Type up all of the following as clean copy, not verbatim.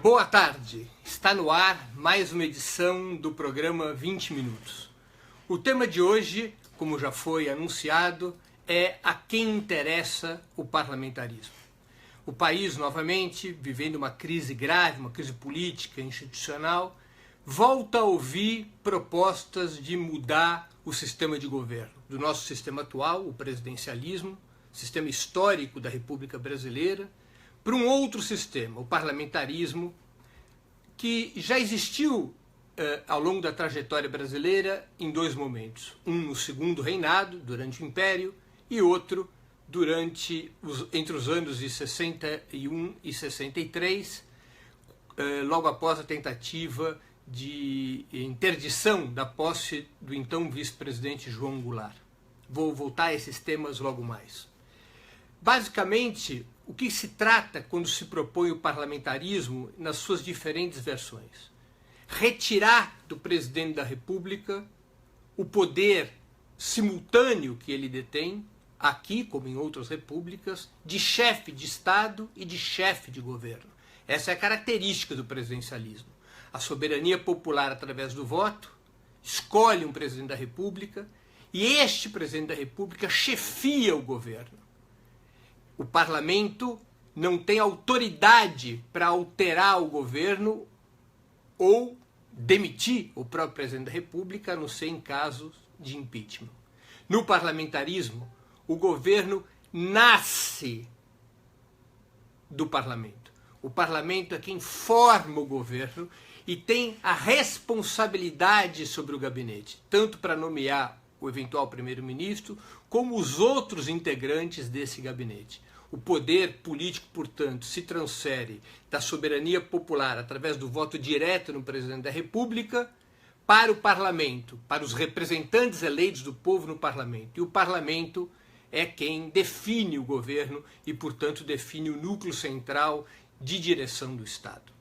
Boa tarde, está no ar mais uma edição do programa 20 Minutos. O tema de hoje, como já foi anunciado, é a quem interessa o parlamentarismo. O país, novamente, vivendo uma crise grave, uma crise política, institucional, volta a ouvir propostas de mudar o sistema de governo. Do nosso sistema atual, o presidencialismo, sistema histórico da República Brasileira, para um outro sistema, o parlamentarismo, que já existiu ao longo da trajetória brasileira em dois momentos. Um no segundo reinado, durante o Império, e outro entre os anos de 61 e 63, logo após a tentativa de interdição da posse do então vice-presidente João Goulart. Vou voltar a esses temas logo mais. Basicamente, o que se trata quando se propõe o parlamentarismo nas suas diferentes versões? Retirar do presidente da República o poder simultâneo que ele detém, aqui como em outras repúblicas, de chefe de Estado e de chefe de governo. Essa é a característica do presidencialismo. A soberania popular, através do voto, escolhe um presidente da República e este presidente da República chefia o governo. O parlamento não tem autoridade para alterar o governo ou demitir o próprio presidente da República, a não ser em casos de impeachment. No parlamentarismo, o governo nasce do parlamento. O parlamento é quem forma o governo e tem a responsabilidade sobre o gabinete, tanto para nomear o eventual primeiro-ministro, como os outros integrantes desse gabinete. O poder político, portanto, se transfere da soberania popular através do voto direto no presidente da República para o parlamento, para os representantes eleitos do povo no parlamento. E o parlamento é quem define o governo e, portanto, define o núcleo central de direção do Estado.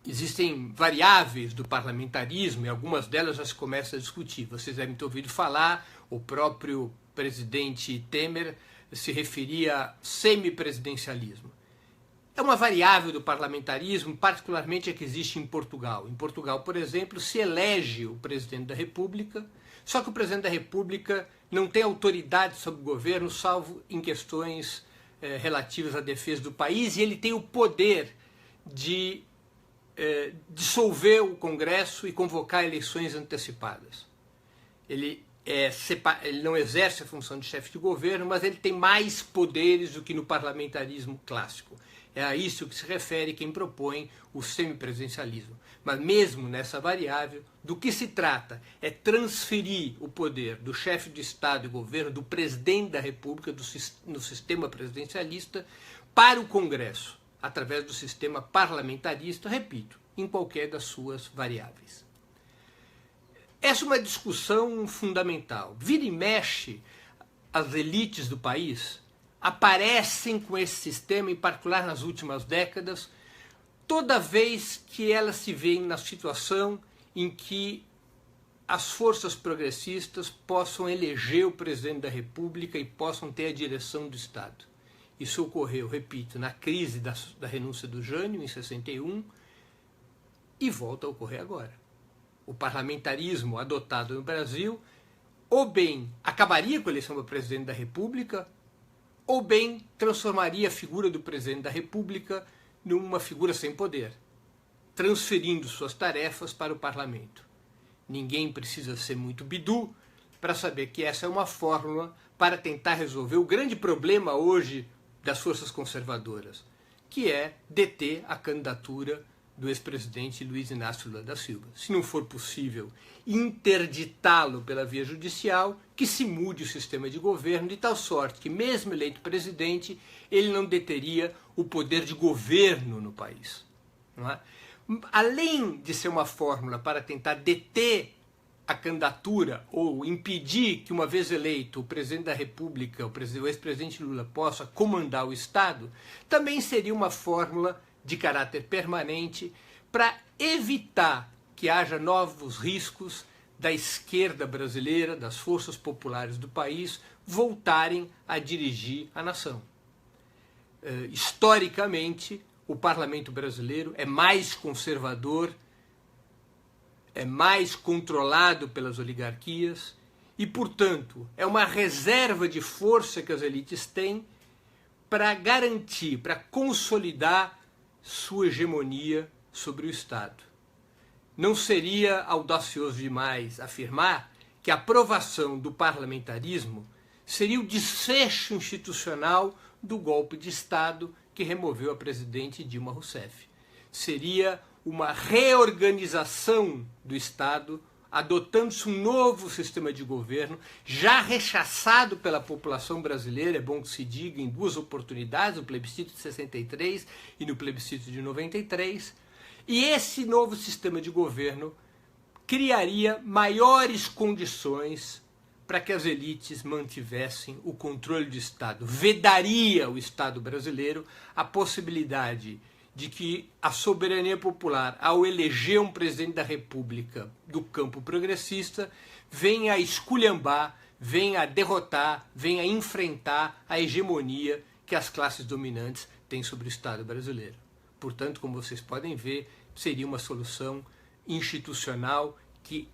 Existem variáveis do parlamentarismo e algumas delas já se começa a discutir. Vocês devem ter ouvido falar, o próprio presidente Temer se referia a semipresidencialismo. É uma variável do parlamentarismo, particularmente a que existe em Portugal. Em Portugal, por exemplo, se elege o presidente da República, só que o presidente da República não tem autoridade sobre o governo, salvo em questões relativas à defesa do país, e ele tem o poder de dissolver o Congresso e convocar eleições antecipadas. Ele não exerce a função de chefe de governo, mas ele tem mais poderes do que no parlamentarismo clássico. É a isso que se refere quem propõe o semipresidencialismo. Mas mesmo nessa variável, do que se trata é transferir o poder do chefe de Estado e governo, do presidente da República, no sistema presidencialista, para o Congresso, através do sistema parlamentarista, repito, em qualquer das suas variáveis. Essa é uma discussão fundamental. Vira e mexe, as elites do país aparecem com esse sistema, em particular nas últimas décadas, toda vez que elas se veem na situação em que as forças progressistas possam eleger o presidente da República e possam ter a direção do Estado. Isso ocorreu, repito, na crise da renúncia do Jânio, em 61, e volta a ocorrer agora. O parlamentarismo adotado no Brasil, ou bem acabaria com a eleição do presidente da República, ou bem transformaria a figura do presidente da República numa figura sem poder, transferindo suas tarefas para o parlamento. Ninguém precisa ser muito bidu para saber que essa é uma fórmula para tentar resolver o grande problema hoje das forças conservadoras, que é deter a candidatura do ex-presidente Luiz Inácio Lula da Silva. Se não for possível interditá-lo pela via judicial, que se mude o sistema de governo de tal sorte que, mesmo eleito presidente, ele não deteria o poder de governo no país. Não é? Além de ser uma fórmula para tentar deter a candidatura ou impedir que, uma vez eleito, o presidente da República, o ex-presidente Lula, possa comandar o Estado, também seria uma fórmula de caráter permanente para evitar que haja novos riscos da esquerda brasileira, das forças populares do país, voltarem a dirigir a nação. Historicamente, o parlamento brasileiro é mais conservador, é mais controlado pelas oligarquias e, portanto, é uma reserva de força que as elites têm para garantir, para consolidar sua hegemonia sobre o Estado. Não seria audacioso demais afirmar que a aprovação do parlamentarismo seria o desfecho institucional do golpe de Estado que removeu a presidente Dilma Rousseff. Seria uma reorganização do Estado, adotando-se um novo sistema de governo, já rechaçado pela população brasileira, é bom que se diga, em duas oportunidades, no plebiscito de 63 e no plebiscito de 93. E esse novo sistema de governo criaria maiores condições para que as elites mantivessem o controle do Estado. Vedaria o Estado brasileiro a possibilidade de que a soberania popular, ao eleger um presidente da República do campo progressista, venha a esculhambar, venha a derrotar, venha a enfrentar a hegemonia que as classes dominantes têm sobre o Estado brasileiro. Portanto, como vocês podem ver, seria uma solução institucional que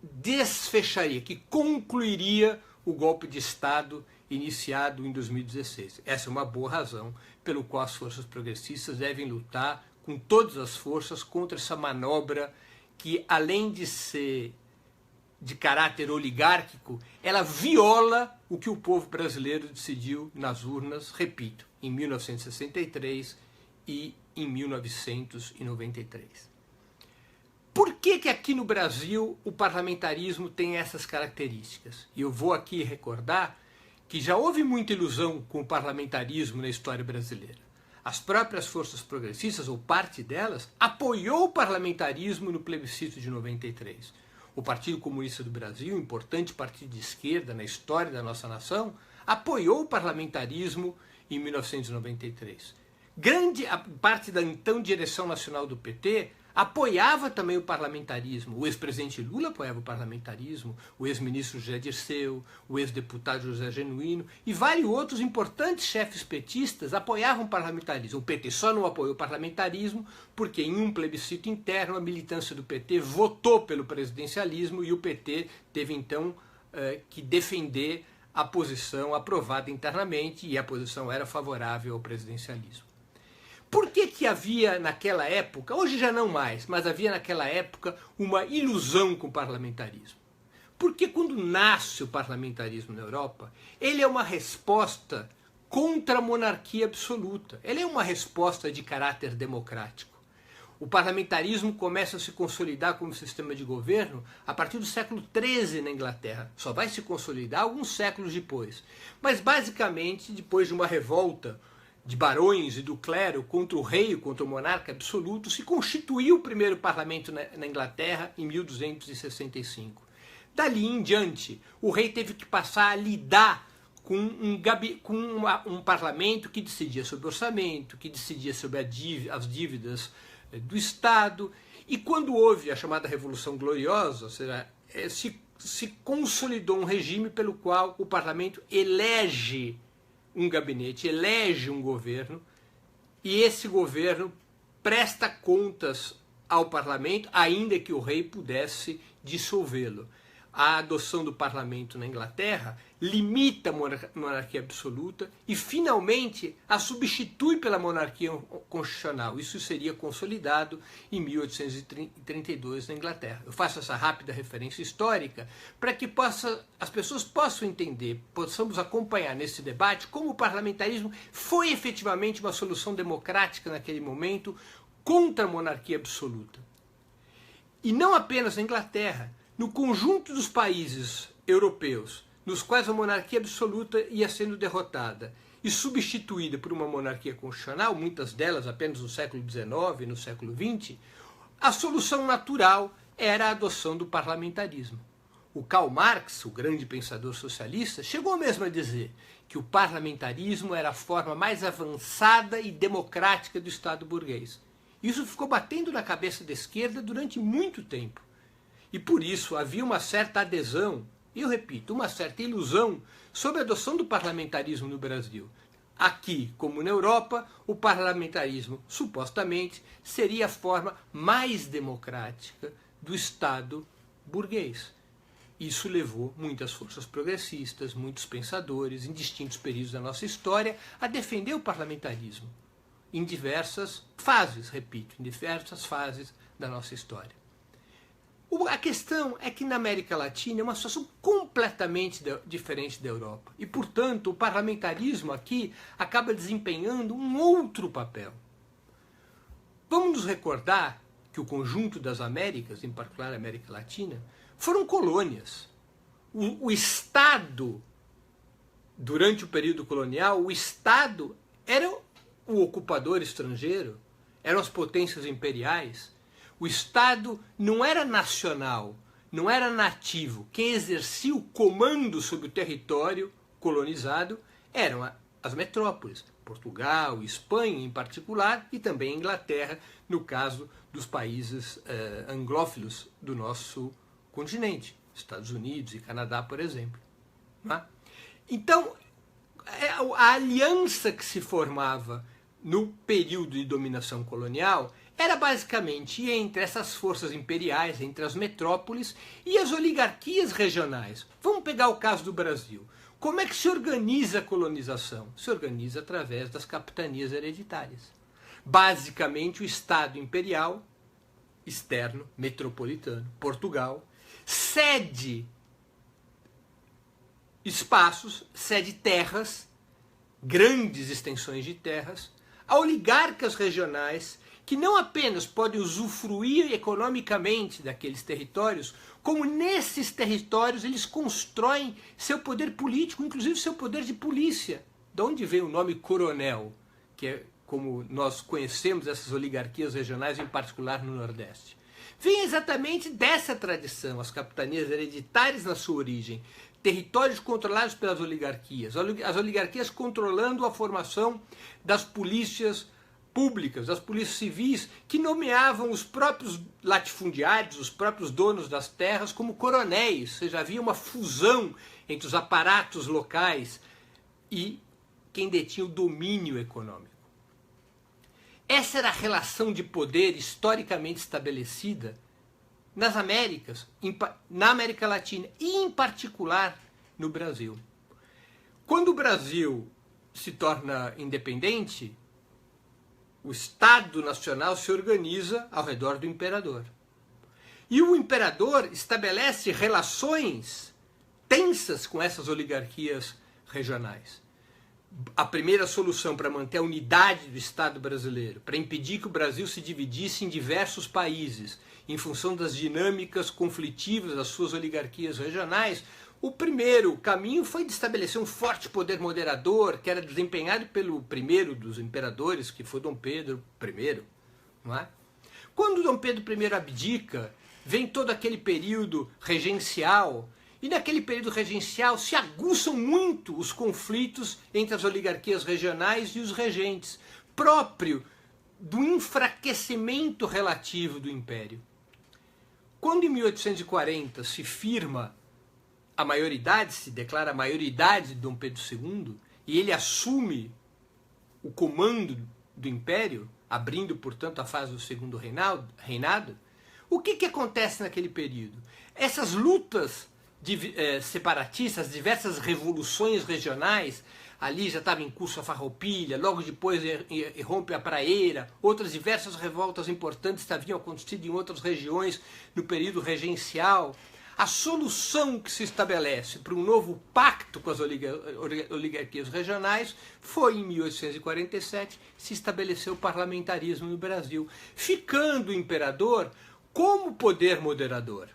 desfecharia, que concluiria o golpe de Estado iniciado em 2016. Essa é uma boa razão pelo qual as forças progressistas devem lutar com todas as forças contra essa manobra que, além de ser de caráter oligárquico, ela viola o que o povo brasileiro decidiu nas urnas, repito, em 1963 e em 1993. Por que aqui no Brasil o parlamentarismo tem essas características? E eu vou aqui recordar que já houve muita ilusão com o parlamentarismo na história brasileira. As próprias forças progressistas, ou parte delas, apoiou o parlamentarismo no plebiscito de 93. O Partido Comunista do Brasil, importante partido de esquerda na história da nossa nação, apoiou o parlamentarismo em 1993. Grande parte da então direção nacional do PT apoiava também o parlamentarismo. O ex-presidente Lula apoiava o parlamentarismo, o ex-ministro José Dirceu, o ex-deputado José Genuíno e vários outros importantes chefes petistas apoiavam o parlamentarismo. O PT só não apoiou o parlamentarismo porque em um plebiscito interno a militância do PT votou pelo presidencialismo e o PT teve então que defender a posição aprovada internamente e a posição era favorável ao presidencialismo. Por que havia naquela época, hoje já não mais, mas havia naquela época uma ilusão com o parlamentarismo? Porque quando nasce o parlamentarismo na Europa, ele é uma resposta contra a monarquia absoluta. Ele é uma resposta de caráter democrático. O parlamentarismo começa a se consolidar como sistema de governo a partir do século XIII na Inglaterra. Só vai se consolidar alguns séculos depois. Mas basicamente, depois de uma revolta de barões e do clero contra o rei, contra o monarca absoluto, se constituiu o primeiro parlamento na Inglaterra em 1265. Dali em diante, o rei teve que passar a lidar com um parlamento que decidia sobre orçamento, que decidia sobre as dívidas do Estado, e quando houve a chamada Revolução Gloriosa, ou seja, se consolidou um regime pelo qual o parlamento elege um gabinete, elege um governo, e esse governo presta contas ao parlamento, ainda que o rei pudesse dissolvê-lo. A adoção do parlamento na Inglaterra limita a monarquia absoluta e, finalmente, a substitui pela monarquia constitucional. Isso seria consolidado em 1832 na Inglaterra. Eu faço essa rápida referência histórica para que as pessoas possam entender, possamos acompanhar nesse debate como o parlamentarismo foi efetivamente uma solução democrática naquele momento contra a monarquia absoluta. E não apenas na Inglaterra, no conjunto dos países europeus, nos quais a monarquia absoluta ia sendo derrotada e substituída por uma monarquia constitucional, muitas delas apenas no século XIX e no século XX, a solução natural era a adoção do parlamentarismo. O Karl Marx, o grande pensador socialista, chegou mesmo a dizer que o parlamentarismo era a forma mais avançada e democrática do Estado burguês. Isso ficou batendo na cabeça da esquerda durante muito tempo. E por isso havia uma certa adesão, e eu repito, uma certa ilusão sobre a adoção do parlamentarismo no Brasil. aqui, como na Europa, o parlamentarismo, supostamente, seria a forma mais democrática do Estado burguês. Isso levou muitas forças progressistas, muitos pensadores, em distintos períodos da nossa história, a defender o parlamentarismo, em diversas fases, repito, em diversas fases da nossa história. A questão é que na América Latina é uma situação completamente diferente da Europa. E, portanto, o parlamentarismo aqui acaba desempenhando um outro papel. Vamos nos recordar que o conjunto das Américas, em particular a América Latina, foram colônias. O Estado, durante o período colonial, o Estado era o ocupador estrangeiro, eram as potências imperiais. O Estado não era nacional, não era nativo. Quem exercia o comando sobre o território colonizado eram as metrópoles, Portugal, Espanha em particular, e também a Inglaterra, no caso dos países anglófilos do nosso continente, Estados Unidos e Canadá, por exemplo. Não é? Então, a aliança que se formava no período de dominação colonial era basicamente entre essas forças imperiais, entre as metrópoles e as oligarquias regionais. Vamos pegar o caso do Brasil. Como é que se organiza a colonização? Se organiza através das capitanias hereditárias. Basicamente, o Estado imperial, externo, metropolitano, Portugal, cede espaços, cede terras, grandes extensões de terras, a oligarcas regionais que não apenas podem usufruir economicamente daqueles territórios, como nesses territórios eles constroem seu poder político, inclusive seu poder de polícia. De onde vem o nome coronel, que é como nós conhecemos essas oligarquias regionais, em particular no Nordeste? Vem exatamente dessa tradição, as capitanias hereditárias na sua origem, territórios controlados pelas oligarquias, as oligarquias controlando a formação das polícias públicas, das polícias civis, que nomeavam os próprios latifundiários, os próprios donos das terras, como coronéis. Ou seja, havia uma fusão entre os aparatos locais e quem detinha o domínio econômico. Essa era a relação de poder historicamente estabelecida nas Américas, na América Latina e, em particular, no Brasil. Quando o Brasil se torna independente, o Estado Nacional se organiza ao redor do imperador. E o imperador estabelece relações tensas com essas oligarquias regionais. A primeira solução para manter a unidade do Estado brasileiro, para impedir que o Brasil se dividisse em diversos países, em função das dinâmicas conflitivas das suas oligarquias regionais, o primeiro caminho foi de estabelecer um forte poder moderador, que era desempenhado pelo primeiro dos imperadores, que foi Dom Pedro I. Não é? Quando Dom Pedro I abdica, vem todo aquele período regencial, e naquele período regencial se aguçam muito os conflitos entre as oligarquias regionais e os regentes, próprio do enfraquecimento relativo do império. Quando em 1840 se firma a maioridade, se declara a maioridade de Dom Pedro II, e ele assume o comando do império, abrindo, portanto, a fase do segundo reinado, o que acontece naquele período? Essas lutas separatistas, diversas revoluções regionais, ali já estava em curso a Farroupilha, logo depois irrompe a Praeira, outras diversas revoltas importantes haviam acontecido em outras regiões no período regencial. A solução que se estabelece para um novo pacto com as oligarquias regionais foi, em 1847, se estabeleceu o parlamentarismo no Brasil, ficando o imperador como poder moderador.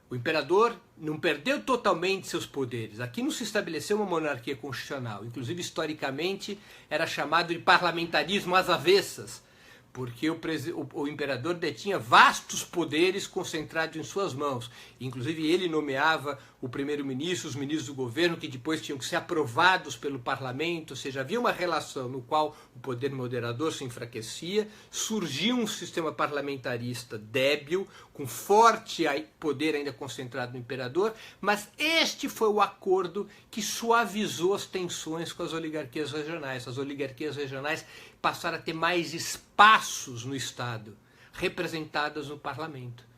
O imperador não perdeu totalmente seus poderes. Aqui não se estabeleceu uma monarquia constitucional. Inclusive, historicamente, era chamado de parlamentarismo às avessas, porque o imperador detinha vastos poderes concentrados em suas mãos. Inclusive, ele nomeava o primeiro-ministro, os ministros do governo, que depois tinham que ser aprovados pelo parlamento, ou seja, havia uma relação no qual o poder moderador se enfraquecia, surgiu um sistema parlamentarista débil, com forte poder ainda concentrado no imperador, mas este foi o acordo que suavizou as tensões com as oligarquias regionais. As oligarquias regionais passaram a ter mais espaços no Estado, representadas no parlamento.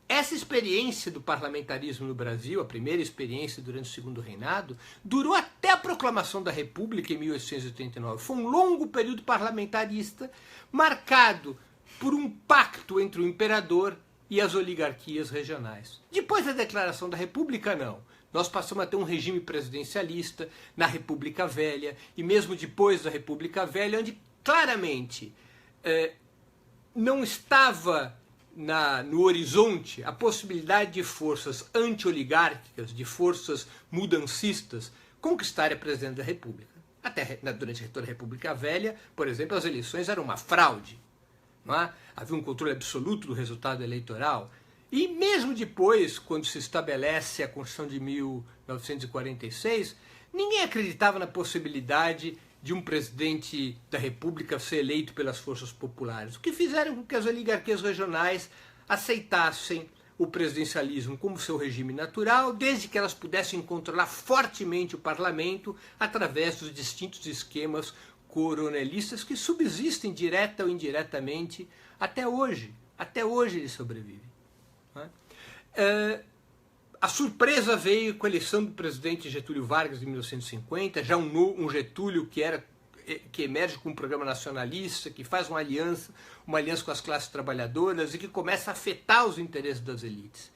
Essa experiência do parlamentarismo no Brasil, a primeira experiência durante o Segundo Reinado, durou até a proclamação da República em 1889. Foi um longo período parlamentarista marcado por um pacto entre o imperador e as oligarquias regionais. Depois da declaração da República, não. Nós passamos a ter um regime presidencialista na República Velha, e mesmo depois da República Velha, onde claramente não estava no horizonte a possibilidade de forças anti-oligárquicas, de forças mudancistas, conquistarem a presidência da República. Até durante toda a República Velha, por exemplo, as eleições eram uma fraude. Não é? Havia um controle absoluto do resultado eleitoral. E mesmo depois, quando se estabelece a Constituição de 1946, ninguém acreditava na possibilidade de um presidente da República ser eleito pelas forças populares, o que fizeram com que as oligarquias regionais aceitassem o presidencialismo como seu regime natural, desde que elas pudessem controlar fortemente o parlamento através dos distintos esquemas coronelistas que subsistem direta ou indiretamente até hoje. Até hoje eles sobrevivem. Não é? A surpresa veio com a eleição do presidente Getúlio Vargas em 1950, já um Getúlio que emerge com um programa nacionalista, que faz uma aliança com as classes trabalhadoras e que começa a afetar os interesses das elites.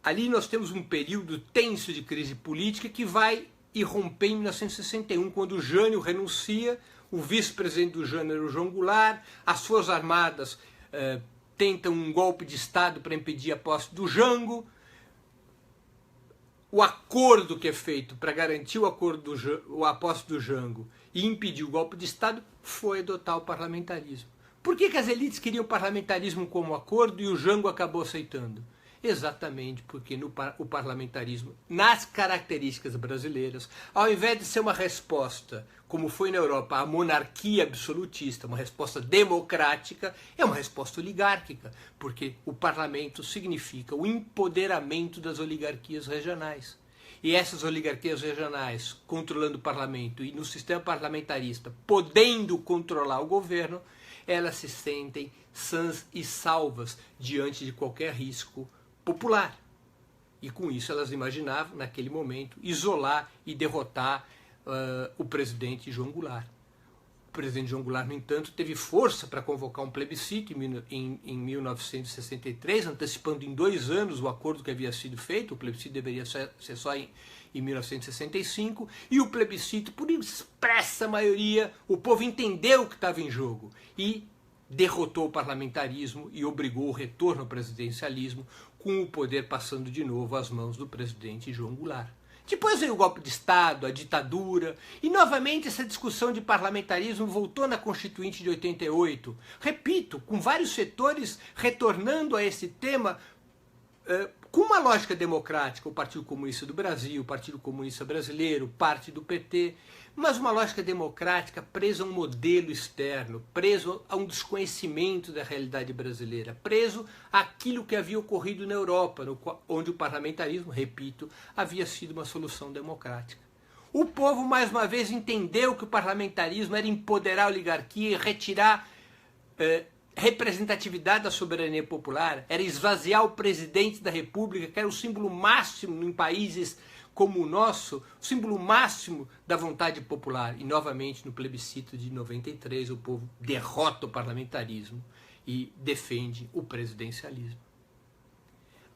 Ali nós temos um período tenso de crise política que vai irromper em 1961, quando o Jânio renuncia, o vice-presidente do Jânio era o João Goulart, as Forças Armadas tentam um golpe de Estado para impedir a posse do Jango. O acordo que é feito para garantir a posse do Jango e impedir o golpe de Estado foi adotar o parlamentarismo. Por que as elites queriam o parlamentarismo como acordo e o Jango acabou aceitando? Exatamente porque o parlamentarismo, nas características brasileiras, ao invés de ser uma resposta, como foi na Europa, à monarquia absolutista, uma resposta democrática, é uma resposta oligárquica, porque o parlamento significa o empoderamento das oligarquias regionais. E essas oligarquias regionais, controlando o parlamento e no sistema parlamentarista, podendo controlar o governo, elas se sentem sãs e salvas diante de qualquer risco popular. E com isso elas imaginavam, naquele momento, isolar e derrotar o presidente João Goulart. O presidente João Goulart, no entanto, teve força para convocar um plebiscito em 1963, antecipando em 2 anos o acordo que havia sido feito. O plebiscito deveria ser só em 1965, e o plebiscito, por expressa maioria, o povo entendeu o que estava em jogo e derrotou o parlamentarismo e obrigou o retorno ao presidencialismo, com o poder passando de novo às mãos do presidente João Goulart. Depois veio o golpe de Estado, a ditadura, e novamente essa discussão de parlamentarismo voltou na Constituinte de 88. Repito, com vários setores retornando a esse tema com uma lógica democrática, o Partido Comunista do Brasil, o Partido Comunista Brasileiro, parte do PT, mas uma lógica democrática presa a um modelo externo, preso a um desconhecimento da realidade brasileira, preso àquilo que havia ocorrido na Europa, onde o parlamentarismo, repito, havia sido uma solução democrática. O povo, mais uma vez, entendeu que o parlamentarismo era empoderar a oligarquia e retirar representatividade da soberania popular, era esvaziar o presidente da República, que era o símbolo máximo em países como o nosso, o símbolo máximo da vontade popular. E, novamente, no plebiscito de 93, o povo derrota o parlamentarismo e defende o presidencialismo.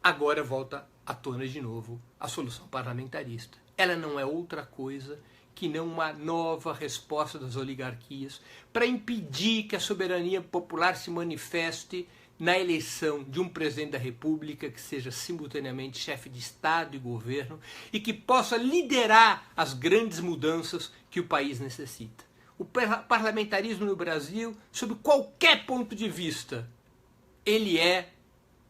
Agora volta à tona de novo a solução parlamentarista. Ela não é outra coisa que não uma nova resposta das oligarquias para impedir que a soberania popular se manifeste na eleição de um presidente da República que seja simultaneamente chefe de Estado e governo e que possa liderar as grandes mudanças que o país necessita. O parlamentarismo no Brasil, sob qualquer ponto de vista, ele é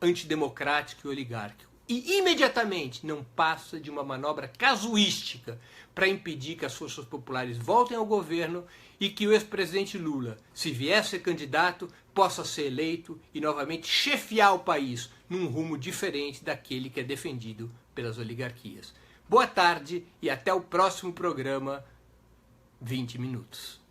antidemocrático e oligárquico. e imediatamente não passa de uma manobra casuística para impedir que as forças populares voltem ao governo e que o ex-presidente Lula, se vier a ser candidato, possa ser eleito e novamente chefiar o país num rumo diferente daquele que é defendido pelas oligarquias. Boa tarde e até o próximo programa 20 Minutos.